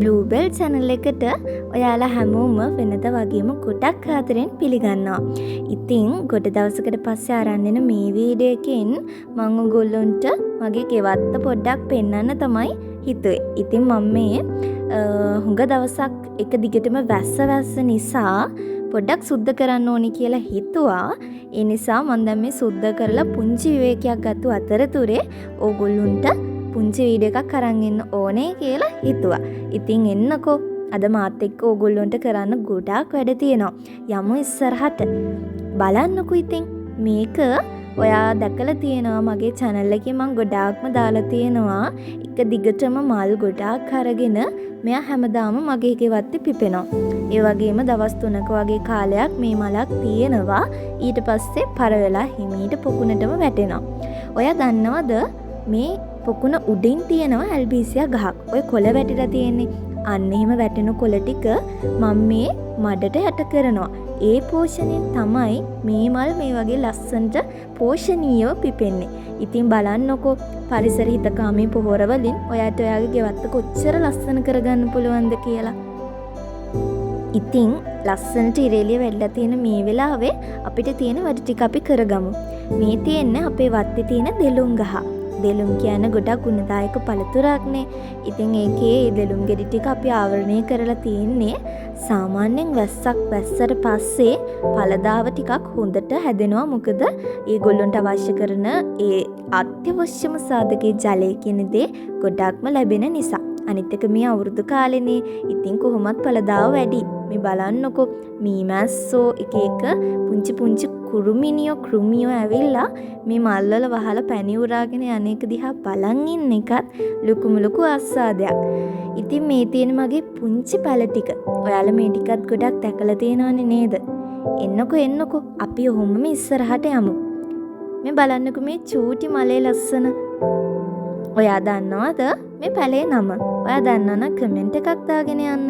බ්ලූබෙල් channel එකට ඔයාලා හැමෝම වෙනද වගේම ගොඩක් ආදරෙන් පිළිගන්නවා. ඉතින් ගොඩ දවසකට පස්සේ අරන් එන මේ වීඩියෝ එකෙන් මම ඔයගොල්ලන්ට මගේ ගෙවත්ත පොඩ්ඩක් පෙන්වන්න තමයි හිතුවේ. ඉතින් මම මේ හුඟ දවසක් එක දිගටම වැස්ස නිසා පොඩ්ඩක් සුද්ධ කරන්න ඕනි කියලා හිතුවා. ඒ නිසා මම දැන් මේ සුද්ධ කරලා පුංචි විවේකයක් ගත්ත අතරතුරේ ඕගොල්ලන්ට පුංචි වීඩියෝ එකක් අරන් එන්න ඕනේ කියලා හිතුවා. ඉතින් එන්නකෝ. අද මාත් එක්ක ඕගොල්ලන්ට කරන්න ගොඩාක් වැඩ තියෙනවා. යමු ඉස්සරහට. බලන්නකෝ ඉතින්. මේක ඔයා දැකලා තියෙනවා මගේ channel එකේ මම ගොඩාක්ම දාලා තියෙනවා. එක දිගටම මල් ගොඩාක් අරගෙන මෙයා හැමදාම මගේ ගෙවත්තේ පිපෙනවා. ඒ වගේම දවස් 3ක වගේ කාලයක් මේ මලක් තියෙනවා. ඊට පස්සේ පර වෙලා හිමීට පොකුණටම වැටෙනවා. ඔයා දන්නවද මේ පොකුණ උඩින් තියෙනවා ඇල්බීසියා ගහක්. ඔය කොළ වැටිලා තියෙන්නේ. අන්න එහෙම වැටෙන කොළ ටික මම මේ මඩට යට කරනවා. ඒ පෝෂණයෙන් තමයි මේ මල් මේ වගේ ලස්සනට පෝෂණීයව පිපෙන්නේ. ඉතින් බලන්නකෝ පරිසර හිතකාමී පොහොර වලින් ඔයාට ඔයාගේ ගෙවත්ත කොච්චර ලස්සන කරගන්න පුළුවන්ද කියලා. ඉතින් ලස්සනට ඉරේලිය වෙල්ලා තියෙන මේ වෙලාවේ අපිට තියෙන වැඩ ටික අපි කරගමු. මේ තියෙන්නේ අපේ වත්තේ තියෙන දෙලුම් ගහ. දෙලුම් කියන්නේ ගොඩක් ගුණදායක පළතුරක්නේ. ඉතින් ඒකේ දෙලුම් ගෙඩි ටික අපි ආවරණය කරලා තියෙන්නේ. සාමාන්‍යයෙන් වැස්සට පස්සේ පළදාව ටිකක් හොඳට හැදෙනවා. මොකද ඒගොල්ලන්ට අවශ්‍ය කරන ඒ අත්‍යවශ්‍යම සාධකයේ ජලය කියන දේ ගොඩක්ම ලැබෙන නිසා. අනිත් එක මේ අවුරුදු කාලෙනේ. ඉතින් කොහොමත් පළදාව වැඩි. මේ බලන්නකෝ මීමැස්සෝ එක පුංචි කෘමියෝ ඇවිල්ලා මේ මල්වල වහලා පැණි උරාගෙන යන්නේක දිහා බලන් ඉන්න එකත් ලොකු ආස්වාදයක්. ඉතින් මේ තියෙන මගේ පුංචි පැල ටික. ඔයාලා මේ ටිකත් ගොඩක් දැකලා තියෙනවනේ නේද? එන්නකෝ අපි ඔහොමම ඉස්සරහට යමු. මේ බලන්නකෝ මේ චූටි මලේ ලස්සන. ඔයා දන්නවද මේ පැලේ නම? ඔයා දන්නවනම් කමෙන්ට් එකක් දාගෙන යන්න.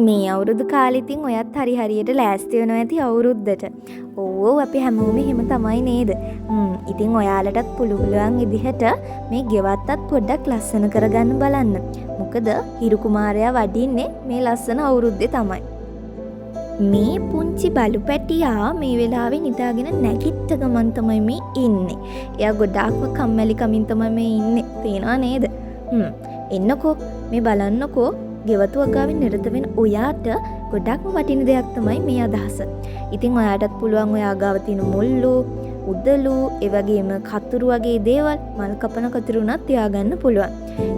මේ අවුරුදු කාලෙ ඉතින් ඔයත් හරියට ලෑස්ති වෙනවා ඇති අවුරුද්දට. ඕ අපි හැමෝම එහෙම තමයි නේද? ඉතින් ඔයාලටත් පුළුවන් විදිහට මේ ගෙවත්තත් පොඩ්ඩක් ලස්සන කරගන්න බලන්න. මොකද හිරු කුමාරයා වඩින්නේ මේ ලස්සන අවුරුද්දේ තමයි. මේ පුංචි බලු පැටියා මේ වෙලාවේ නිදාගෙන නැගිට ගමන් තමයි මේ ඉන්නේ. එයා ගොඩාක්ම කම්මැලි කමින් තමයි මේ ඉන්නේ. පේනවා නේද? එන්නකෝ මේ බලන්නකෝ. ගෙවතු වගාවෙන් නිරත වෙන ඔයාට ගොඩක්ම වටින දෙයක් තමයි මේ අදහස. ඉතින් ඔයාටත් පුළුවන් ඔයා ගාව තියෙන මුල්ලු, උදළු, ඒ වගේම කතුරු වගේ දේවල් මල් කපන කතුරු උනත් තියාගන්න පුළුවන්.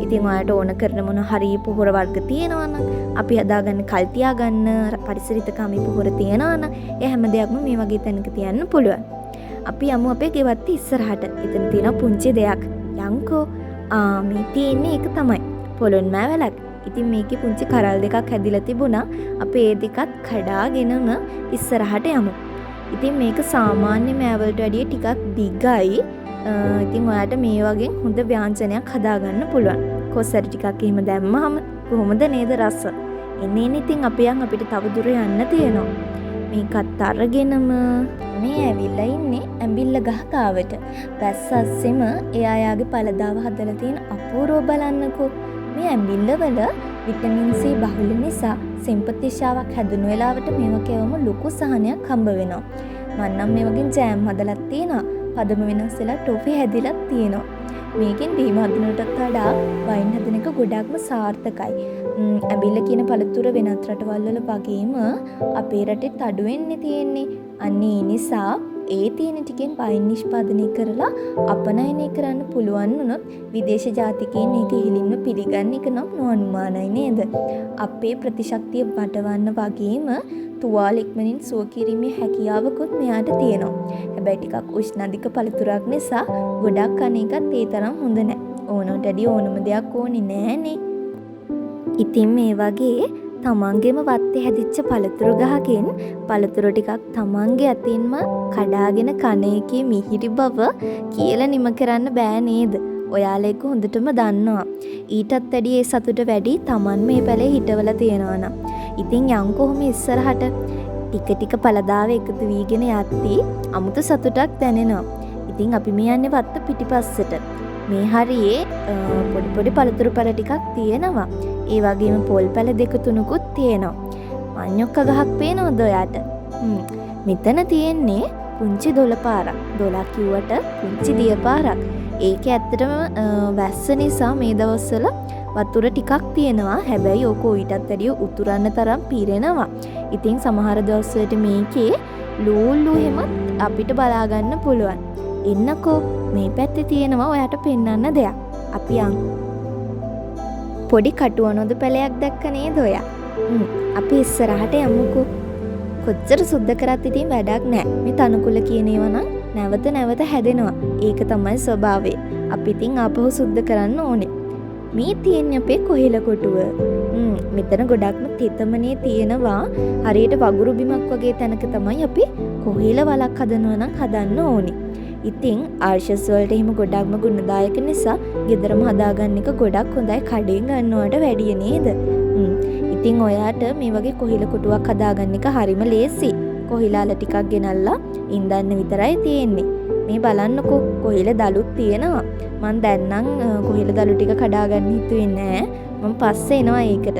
ඉතින් ඔයාට ඕන කරන මොන හරි පොහොර වර්ග තියෙනවා නම් අපි හදාගන්න කල් තියාගන්න පරිසරිතකාමී පොහොර තියෙනවා නම් ඒ හැම දෙයක්ම මේ වගේ තැනක තියන්න පුළුවන්. අපි යමු අපේ ගෙවත්ත ඉස්සරහට. එතන තියෙන පුංචි දෙයක්. යන්කෝ. මේ තියෙන්නේ ඒක තමයි. පොළොන් මෑවලක්. ඉතින් මේකේ පුංචි කරල් දෙකක් හැදිලා තිබුණා. අපි ඒ දෙකත් කඩාගෙනම ඉස්සරහට යමු. ඉතින් මේක සාමාන්‍ය මෑවලට වැඩිය ටිකක් දිගයි. ඉතින් ඔයාට මේ වගේ හොඳ ව්‍යංජනයක් හදාගන්න පුළුවන්. කොසරි ටිකක් එහෙම දැම්මහම කොහොමද නේද රස? එන්නේ ඉතින් අපිට තව දුර යන්න තියෙනවා. මේකත් අරගෙනම මේ ඇවිල්ලා ඉන්නේ ඇඹිල්ල ගහ කාවට. වැස්සස්සෙම එයා යාගේ පළදාව හදලා තියෙන අපූර්ව බලන්නකෝ. මේ ඇඹිල්ලවල විටමින් C බහුල නිසා සිම්පතිශාවක් හැදුණු වෙලාවට මේව කැවම ලොකු සහනයක් හම්බ වෙනවා. මම නම් මේ වගේ ජෑම් හදලා තියෙනවා. පදම වෙනස් වෙලා ටොෆි හැදිලා තියෙනවා. මේකෙන් බීම හදනටත් වඩා වයින් හදන එක ගොඩක්ම සාර්ථකයි. ඇඹිල්ල කියන පළතුර වෙනත් රටවල් වල වගේම අපේ රටෙත් අඩු වෙන්නේ තියෙන්නේ. අන්න ඒ නිසා ඒ තියෙන ටිකෙන් වයින් නිෂ්පාදනය කරලා අපනයනය කරන්න පුළුවන් වුණොත් විදේශ ජාතිකයන් ඒක ඉහළින්ම පිළිගන්න එක නම් නොඅනුමානයි නේද? අපේ ප්‍රතිශක්තිය වඩවන්න වගේම තුවාල ඉක්මනින් සුව කිරීමේ හැකියාවකුත් මෙයාට තියෙනවා. හැබැයි ටිකක් උෂ්ණ අධික පළතුරක් නිසා ගොඩක් කන එකත් ඒ තරම් හොඳ නැහැ. ඕනට වැඩි ඕනම දෙයක් ඕනේ නැහනේ. ඉතින් මේ වගේ තමන්ගේම වත්තේ හැදිච්ච පළතුරු ගහකින් පළතුරු ටිකක් තමන්ගේ අතින්ම කඩාගෙන කන එකේ මිහිරි බව කියලා නිම කරන්න බෑ නේද? ඔයාලා ඒක හොඳටම දන්නවා. ඊටත් වැඩි ඒ සතුට වැඩි තමන් මේ පැලේ හිටවල තියනවා නම්. ඉතින් යන් කොහොම ඉස්සරහට ටික පළදාව එකතු වීගෙන යද්දී අමුතු සතුටක් දැනෙනවා. ඉතින් අපි මේ යන්නේ වත්ත පිටිපස්සට. මේ හරියේ පොඩි පළතුරු පැල ටිකක් තියෙනවා. ඒ වගේම පොල් පැල දෙක තුනකුත් තියෙනවා. මඤ්ඤොක්ක ගහක් පේනවද ඔයාට? මෙතන තියෙන්නේ පුංචි දොළ පාරක්. දොළක් කිව්වට පුංචි දිය පාරක්. ඒක ඇත්තටම වැස්ස නිසා මේ දවස්වල වතුර ටිකක් තියෙනවා. හැබැයි ඕක ඊටත් වැඩිය උතුරන්න තරම් පීරෙනවා. ඉතින් සමහර දවස්වලට මේකේ ලූල්ලු හැමත් අපිට බලා ගන්න පුළුවන්. එන්නකෝ මේ පැත්තේ තියෙනවා ඔයාට පෙන්වන්න දෙයක්. අපි යන්. පොඩි කටුවනොද පැලයක් දැක්ක නේද ඔයා? අපි ඉස්සරහට යමුකෝ. කොච්චර සුද්ධ කරත් ඉතින් වැඩක් නැහැ. මේ තනකොළ කියන ඒවා නම් නැවත නැවත හැදෙනවා. ඒක තමයි ස්වභාවය. අපි ඉතින් ආපහු සුද්ධ කරන්න ඕනේ. මේ තියෙන්නේ අපේ කොහිල කොටුව. මෙතන ගොඩක්ම තෙතමනේ තියෙනවා. හරියට වගුරු බිමක් වගේ තැනක තමයි අපි කොහිල වලක් හදනවා නම් හදන්න ඕනේ. ඉතින් ආර්ෂස් වලට එහෙම ගොඩක්ම ගුණදායක නිසා ගෙදරම හදාගන්න එක ගොඩක් හොඳයි කඩෙන් ගන්නවට වැඩිය නේද? ඉතින් ඔයාට මේ වගේ කොහිල කොටුවක් හදාගන්න එක හරිම ලේසි. කොහිලාල ටිකක් ගෙනල්ලා ඉන්දන්න විතරයි තියෙන්නේ. මේ බලන්නකෝ කොහිල දලුත් තියෙනවා. මං දැන් නම් කොහිල දලු ටික කඩාගන්න හිතුවේ නෑ. මම පස්සේ එනවා ඒකට.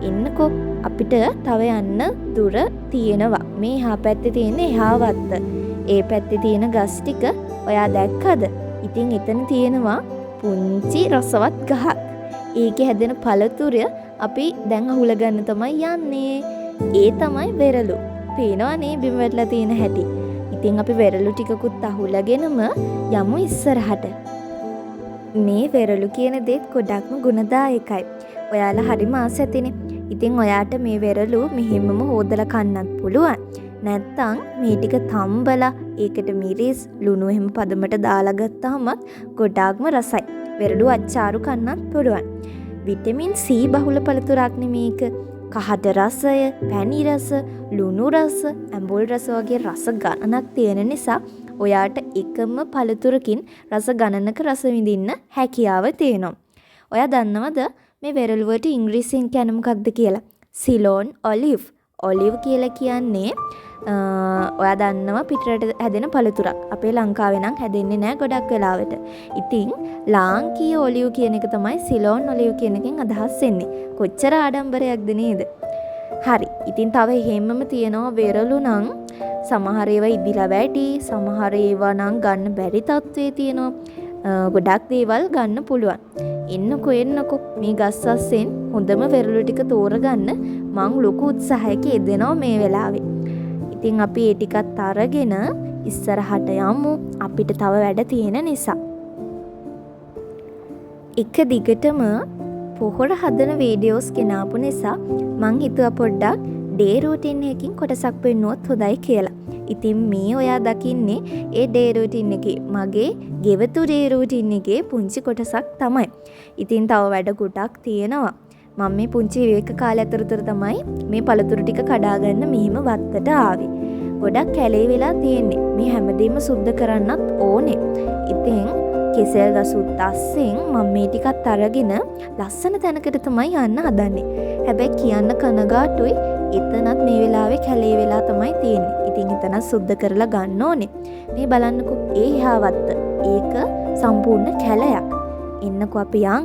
එන්නකෝ අපිට තව යන්න දුර තියෙනවා. මේ එහා පැත්තේ තියෙන එහා වත්ත. ඒ පැත්තේ තියෙන ගස් ටික ඔයා දැක්කද? ඉතින් එතන තියෙනවා පුංචි රසවත් ගහක්. ඒකේ හැදෙන පළතුරු අපි දැන් අහුල ගන්න තමයි යන්නේ. ඒ තමයි වෙරළු. පේනවනේ බිම වැටලා තියෙන හැටි. ඉතින් අපි වෙරළු ටිකකුත් අහුලගෙනම යමු ඉස්සරහට. මේ වෙරළු කියන දේත් ගොඩක්ම ගුණදායකයි. ඔයාලා හරිම ආස ඇතිනේ. ඉතින් ඔයාට මේ වෙරළු මෙහෙමම හොදලා කන්නත් පුළුවන්. නැත්තම් මේ ටික තම්බලා ඒකට මිරිස් ලුණු එහෙම පදමට දාලා ගත්තාමත් ගොඩාක්ම රසයි. වෙරළු අච්චාරු කන්නත් පුළුවන්. විටමින් C බහුල පළතුරක් මේක. කහට රසය, පැණි රස, ලුණු රස, ඇඹුල් රස වගේ රස ගණනක් තියෙන නිසා ඔයාට එකම පළතුරකින් රස ගණනක රස විඳින්න හැකියාව තියෙනවා. ඔයා දන්නවද මේ වෙරළු වලට ඉංග්‍රීසියෙන් කියන්නේ මොකක්ද කියලා? Ceylon olive. ඔලිව් කියලා කියන්නේ ඔයා දන්නවා පිටරට හැදෙන පළතුරක්. අපේ ලංකාවේ නම් හැදෙන්නේ නැහැ ගොඩක් වෙලාවට. ඉතින් ලාංකීය ඔලිව් කියන එක තමයි සිලෝන් ඔලිව් කියන එකෙන් අදහස් වෙන්නේ. කොච්චර ආඩම්බරයක්ද නේද? හරි. ඉතින් තව එහෙමම තියෙනවා වෙරළු නම් සමහර ඒවා ඉදිලා වැඩි, සමහර ඒවා නම් ගන්න බැරි තත්ත්වයේ තියෙනවා. ගොඩක් දේවල් ගන්න පුළුවන්. එන්නකෝ මේ ගස් අස්සෙන් හොඳම වෙරළු ටික තෝරගන්න මං ලොකු උත්සාහයක යෙදෙනවා මේ වෙලාවේ. ඉතින් අපි ඒ ටිකත් අරගෙන ඉස්සරහට යමු. අපිට තව වැඩ තියෙන නිසා. එක දිගටම පොහොර හදන වීඩියෝස් ගෙනාපු නිසා මං හිතුවා පොඩ්ඩක් ඩේ රූටින් එකකින් කොටසක් පෙන්නුවොත් හොඳයි කියලා. ඉතින් මේ ඔයා දකින්නේ ඒ ඩේ රූටින් එකේ මගේ ගෙවතු ඩේ රූටින් එකේ පුංචි කොටසක් තමයි. ඉතින් තව වැඩ ගොඩක් තියෙනවා. මම මේ පුංචි විවේක කාලය අතරතුර තමයි මේ පළතුරු ටික කඩාගන්න මෙහිම වත්තට ආවේ. ගොඩක් කැලේ වෙලා තියෙන්නේ. මේ හැමදේම සුද්ධ කරන්නත් ඕනේ. ඉතින් කෙසෙල් ගසුත් අස්සෙන් මම මේ ටිකත් අරගෙන ලස්සන තැනකට තමයි යන්න හදන්නේ. හැබැයි කියන්න කනගාටුයි එතනත් මේ වෙලාවේ කැලේ වෙලා තමයි තියෙන්නේ. ඉතින් එතන සුද්ධ කරලා ගන්න ඕනේ. මේ බලන්නකෝ ඒ එහා වත්ත. ඒක සම්පූර්ණ කැලයක්. එන්නකෝ අපි යන්.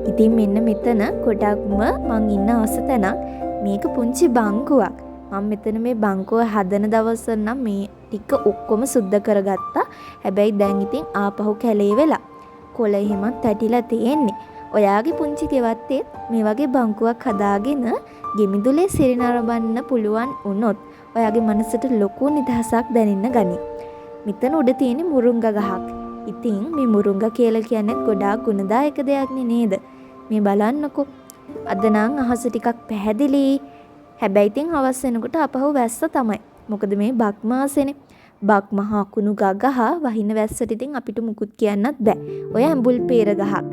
ඉතින් මෙන්න මෙතන කොටක්ම මං ඉන්න අවසතනක් මේක පුංචි බංකුවක්. මම මෙතන මේ බංකුව හදන දවස්වල නම් මේ ටික ඔක්කොම සුද්ධ කරගත්තා. හැබැයි දැන් ඉතින් ආපහු කැලේ වෙලා කොළ එහෙමත් ඇටිලා තියෙන්නේ. ඔයාගේ පුංචි ගෙවත්තේ මේ වගේ බංකුවක් හදාගෙන ගෙමිදුලේ සිරිනරඹන්න පුළුවන් වුණොත් ඔයාගේ මනසට ලොකු නිදහසක් දැනෙන්න ගනි. මෙතන උඩ තියෙන මුරුංග ගහක්. ඉතින් මේ මුරුංග කියලා කියන්නේ ගොඩාක් ගුණදායක දෙයක් නේද? මේ බලන්නකෝ. අද නම් අහස ටිකක් පැහැදිලි. හැබැයි ඉතින් හවස් වෙනකොට අපහු වැස්ස තමයි. මොකද මේ බක් මාසෙනේ. බක් මහා කුණු ගහ වහින වැස්සට ඉතින් අපිට මුකුත් කියන්නත් බෑ. ඔය ඇඹුල් peer ගහක්.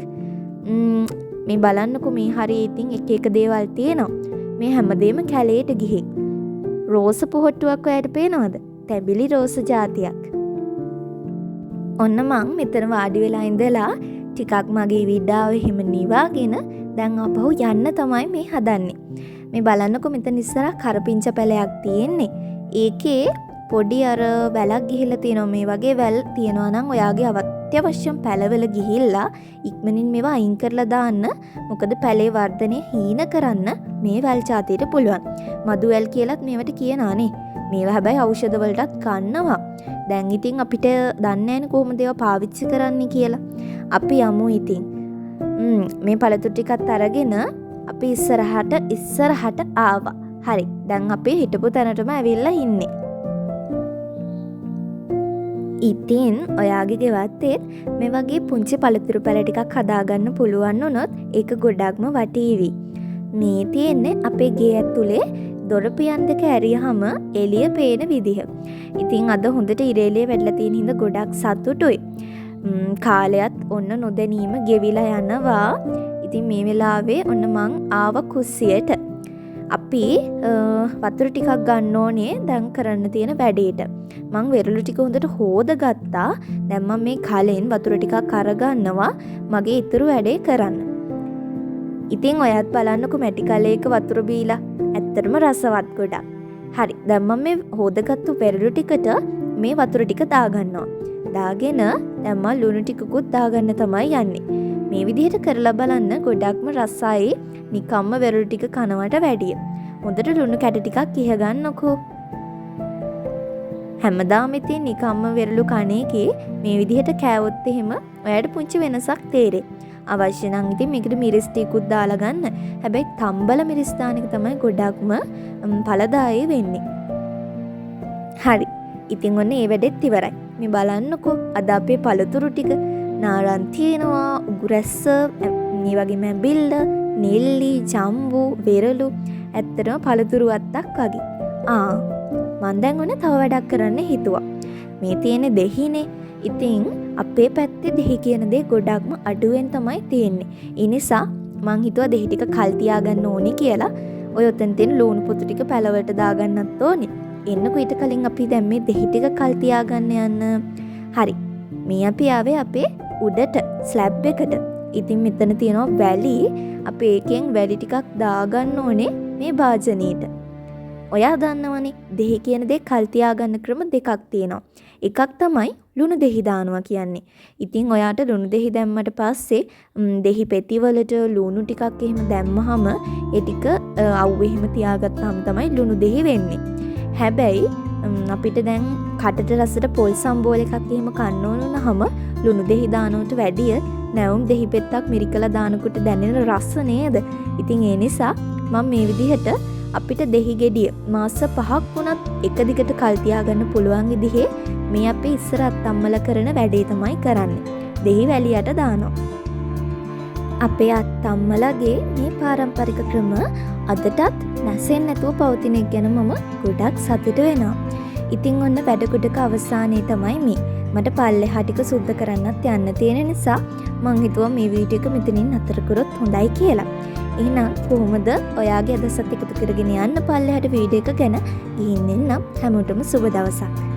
මේ බලන්නකෝ මේ හරිය ඉතින් එක එක දේවල් තියෙනවා. මේ හැමදේම කැලේට ගිහින්. රෝස පොහට්ටුවක් ඔයාලට පේනවද? තැඹිලි රෝස జాතියක්. ඔන්න මං මෙතන වාඩි වෙලා ඉඳලා ටිකක් මගේ විඩාව එහෙම නිවාගෙන දැන් අපහු යන්න තමයි මේ හදන්නේ. මේ බලන්නකො මෙතන ඉස්සරහ කරපිංච පැලයක් තියෙන්නේ. ඒකේ පොඩි අර වැලක් ගිහිල්ලා තියෙනවා. මේ වගේ වැල් තියෙනවා නම් ඔයාගේ අත්‍යවශ්‍යම පැලවල ගිහිල්ලා ඉක්මනින් මේවා අයින් කරලා දාන්න. මොකද පැලේ වර්ධනය හීන කරන්න මේ වැල් જાතියට පුළුවන්. මදු වැල් කියලාත් මේවට කියනවානේ. මේවා හැබැයි ඖෂධ වලටත් ගන්නවා. දැන් ඉතින් අපිට දන්නේ නැන්නේ කොහොමද ඒවා පාවිච්චි කරන්නේ කියලා. අපි යමු ඉතින්. මේ පළතුරු ටිකත් අරගෙන අපි ඉස්සරහට ආවා. හරි. දැන් අපි හිටපු තැනටම ඇවිල්ලා ඉන්නේ. ඉතින් ඔයාගේ ගෙවත්තේ මේ වගේ පුංචි පළතුරු පැල ටිකක් හදාගන්න පුළුවන් වුණොත් ඒක ගොඩක්ම වටීවි. මේ තියෙන්නේ අපේ ගේ ඇතුලේ දොරපියන් දෙක ඇරියහම එළිය පේන විදිහ. ඉතින් අද හොඳට ඉරේලිය වැඩිලා තියෙන හින්දා ගොඩක් සතුටුයි. කාලයත් ඔන්න නොදැනීම ගෙවිලා යනවා. ඉතින් මේ වෙලාවේ ඔන්න මං ආව කුස්සියට. අපි වතුර ටිකක් ගන්න ඕනේ දැන් කරන්න තියෙන වැඩේට. මං වෙරළු ටික හොඳට හොදගත්තා. දැන් මම මේ කලෙන් වතුර ටිකක් අරගන්නවා මගේ ඉතුරු වැඩේ කරන්න. ඉතින් ඔයත් බලන්නකො මැටි කලයක වතුර බීලා ඇත්තටම රසවත් ගොඩක්. හරි. දැන් මම මේ හොදගත්තු වෙරළු ටිකට මේ වතුර ටික දාගන්නවා. දාගෙන දැන් මම ලුණු ටිකකුත් දාගන්න තමයි යන්නේ. මේ විදිහට කරලා බලන්න ගොඩක්ම රසයි නිකම්ම වෙරළු ටික කනවට වැඩිය. හොඳට ලුණු කැට ටිකක් ඉහ ගන්නකෝ. හැමදාම ඉතින් නිකම්ම වෙරළු කණේකේ මේ විදිහට කෑවොත් එහෙම ඔයාලට පුංචි වෙනසක් තේරෙයි. අවශ්‍ය නම් ඉතින් මේකට මිරිස් ටිකකුත් දාලා ගන්න. හැබැයි තම්බල මිරිස් දාන එක තමයි ගොඩක්ම ඵලදායී වෙන්නේ. හරි. ඉතින් ඔන්න ඒ වැඩෙත් ඉවරයි. මේ බලන්නකෝ අද අපේ පළතුරු ටික නාරන් තියෙනවා, උගුරැස්ස, මේ වගේ මැබිල්ල, නෙල්ලි, ජම්බු, වෙරළු ඇත්තටම පළතුරු වත්තක් වගේ. මං දැන් ඔන්න තව වැඩක් කරන්න හිතුවා. මේ තියෙන දෙහිනේ. ඉතින් අපේ පැත්තේ දෙහි කියන දේ ගොඩක්ම අඩුවෙන් තමයි තියෙන්නේ. ඒ නිසා මං හිතුවා දෙහි ටික කල් තියාගන්න ඕනේ කියලා. ඔය ඔතන තියෙන ලුණු පොතු ටික පැලවට දාගන්නත් ඕනේ. එන්නකෝ ඊට කලින් අපි දැන් මේ දෙහි ටික කල් තියාගන්න යන්න. හරි. මේ අපි ආවේ අපේ උඩට ස්ලැබ් එකට. ඉතින් මෙතන තියෙනවා වැලි. අපි ඒකෙන් වැලි ටිකක් දාගන්න ඕනේ මේ භාජනයේට. ඔයා දන්නවනේ දෙහි කියන දේ කල් තියාගන්න ක්‍රම දෙකක් තියෙනවා. එකක් තමයි ලුණු දෙහි දානවා කියන්නේ. ඉතින් ඔයාට ලුණු දෙහි දැම්මට පස්සේ දෙහි පෙති වලට ලුණු ටිකක් එහෙම දැම්මහම ඒ ටික අවුවේ එහෙම තියාගත්තාම තමයි ලුණු දෙහි වෙන්නේ. හැබැයි අපිට දැන් කටට රසට පොල් සම්බෝල එකක් එහෙම කන්න ඕන වුණාම ලුණු දෙහි දානවට වැඩිය නැවුම් දෙහි පෙත්තක් මිරිකලා දානකොට දැනෙන රස නේද? ඉතින් ඒ නිසා මම මේ විදිහට අපිට දෙහි ගෙඩිය මාස 5ක් වුණත් එක දිගට කල් තියාගන්න පුළුවන් විදිහේ මේ අපි ඉස්සර අත්තම්මල කරන වැඩේ තමයි කරන්නේ. දෙහි වැලියට දානවා. අපේ අත්තම්මලගේ මේ පාරම්පරික ක්‍රම අදටත් නැසෙන්නේ නැතුව පවතින එක ගැන මම ගොඩක් සතුටු වෙනවා. ඉතින් ඔන්න වැඩ ගොඩක අවසානයේ තමයි මේ. මට පල්ලෙහා ටික සුද්ධ කරන්නත් යන්න තියෙන නිසා මං හිතුවා මේ වීඩියෝ එක මෙතනින් නතර කරොත් හොඳයි කියලා. එහෙනම් කොහොමද ඔයාගේ අදහසත් එකතු කරගෙන යන්න පල්ලෙහාට වීඩියෝ එක ගැන ගිහින් එන්නම්. හැමෝටම සුබ දවසක්.